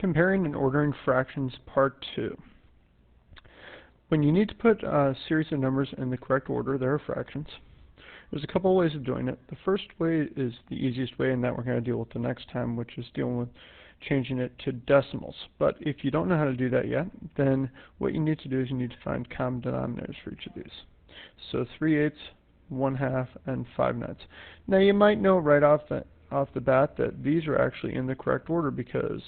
Comparing and ordering fractions, part 2. When you need to put a series of numbers in the correct order, there are fractions. There's a couple of ways of doing it. The first way is the easiest way, and that we're going to deal with the next time, which is dealing with changing it to decimals. But if you don't know how to do that yet, then what you need to do is you need to find common denominators for each of these. So 3/8, 1/2, and 5/9. Now you might know right off the bat that these are actually in the correct order because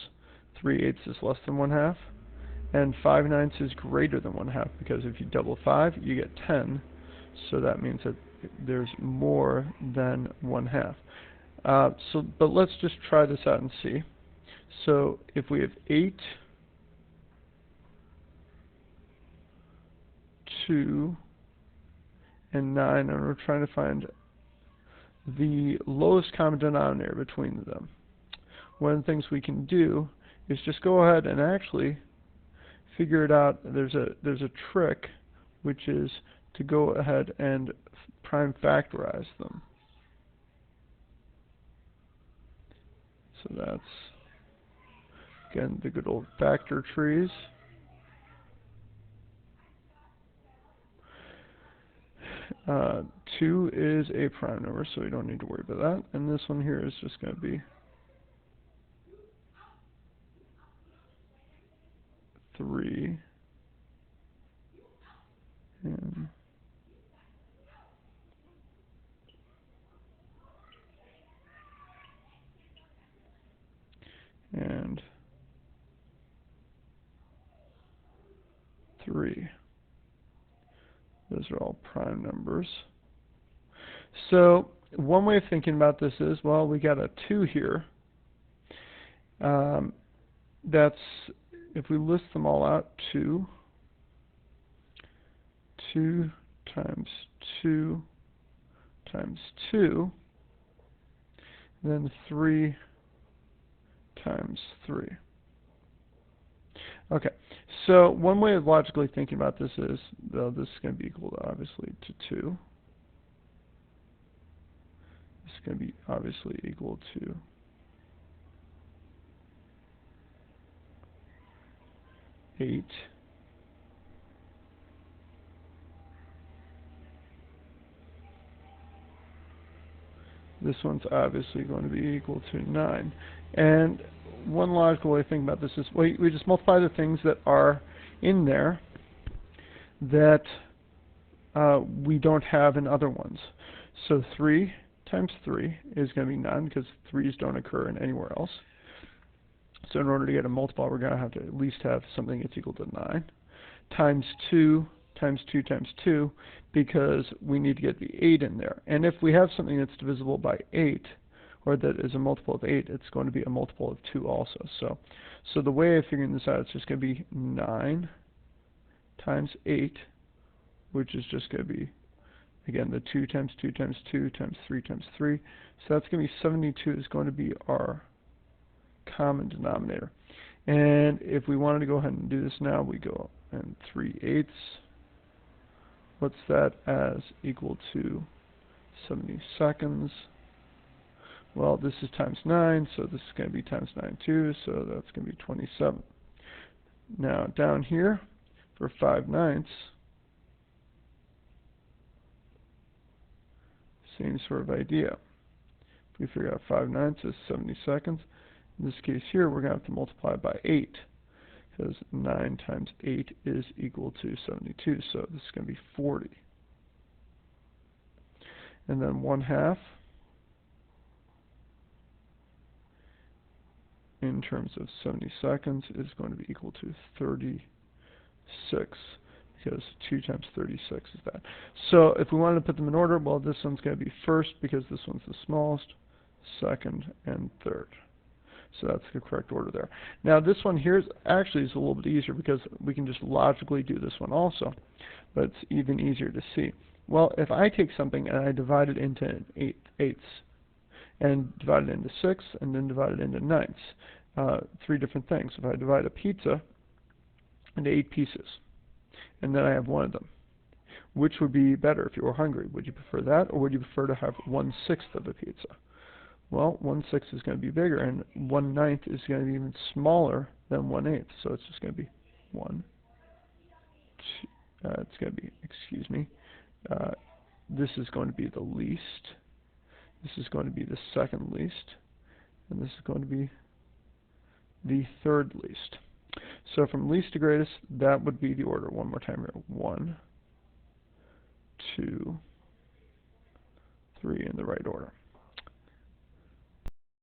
3/8 is less than 1/2, and 5/9 is greater than 1/2, because if you double 5, you get 10. So that means that there's more than 1/2. But let's just try this out and see. So if we have 8, 2, and 9, and we're trying to find the lowest common denominator between them, one of the things we can do is just go ahead and actually figure it out. There's a trick, which is to go ahead and prime factorize them. So that's, again, the good old factor trees. Uh, 2 is a prime number, so we don't need to worry about that. And this one here is just going to be 3 and 3. Those are all prime numbers. So one way of thinking about this is, well, we got a 2 here. That's, if we list them all out, 2 times 2 times 2, then 3 times 3. Okay, so one way of logically thinking about this is, though, this is going to be equal to, obviously, to 2. This is going to be obviously equal to 8. This one's obviously going to be equal to 9. And one logical way to think about this is, we just multiply the things that are in there that we don't have in other ones. So 3 times 3 is going to be 9, because 3's don't occur in anywhere else. So in order to get a multiple, we're going to have to at least have something that's equal to 9. Times 2 times 2 times 2, because we need to get the 8 in there. And if we have something that's divisible by 8, or that is a multiple of 8, it's going to be a multiple of 2 also. So the way of figuring this out, it's just going to be 9 times 8, which is just going to be, again, the 2 times 2 times 2 times 3 times 3. So that's going to be 72 is going to be our common denominator. And if we wanted to go ahead and do this now, we go and 3/8. What's that as equal to 70 seconds? Well, this is times 9, so this is going to be times 9 too, so that's going to be 27. Now down here for 5/9, same sort of idea. If we figure out 5/9 is 70 seconds, in this case here we're going to have to multiply by 8, because 9 times 8 is equal to 72, so this is going to be 40. And then 1/2 in terms of 70 seconds is going to be equal to 36, because 2 times 36 is that. So if we wanted to put them in order, well, this one's going to be first because this one's the smallest, second, and third. So that's the correct order there. Now this one here is actually a little bit easier because we can just logically do this one also, but it's even easier to see. Well, if I take something and I divide it into 8/8, and divide it into 6, and then divide it into 9ths, 3 different things. If I divide a pizza into 8 pieces, and then I have one of them, which would be better if you were hungry? Would you prefer that, or would you prefer to have 1/6 of a pizza? Well, 1/6 is going to be bigger, and 1/9 is going to be even smaller then 1/8. So it's just going to be 1, 2, it's going to be, excuse me, this is going to be the least, this is going to be the second least, and this is going to be the third least. So from least to greatest, that would be the order. One more time here. 1, 2, 3 in the right order.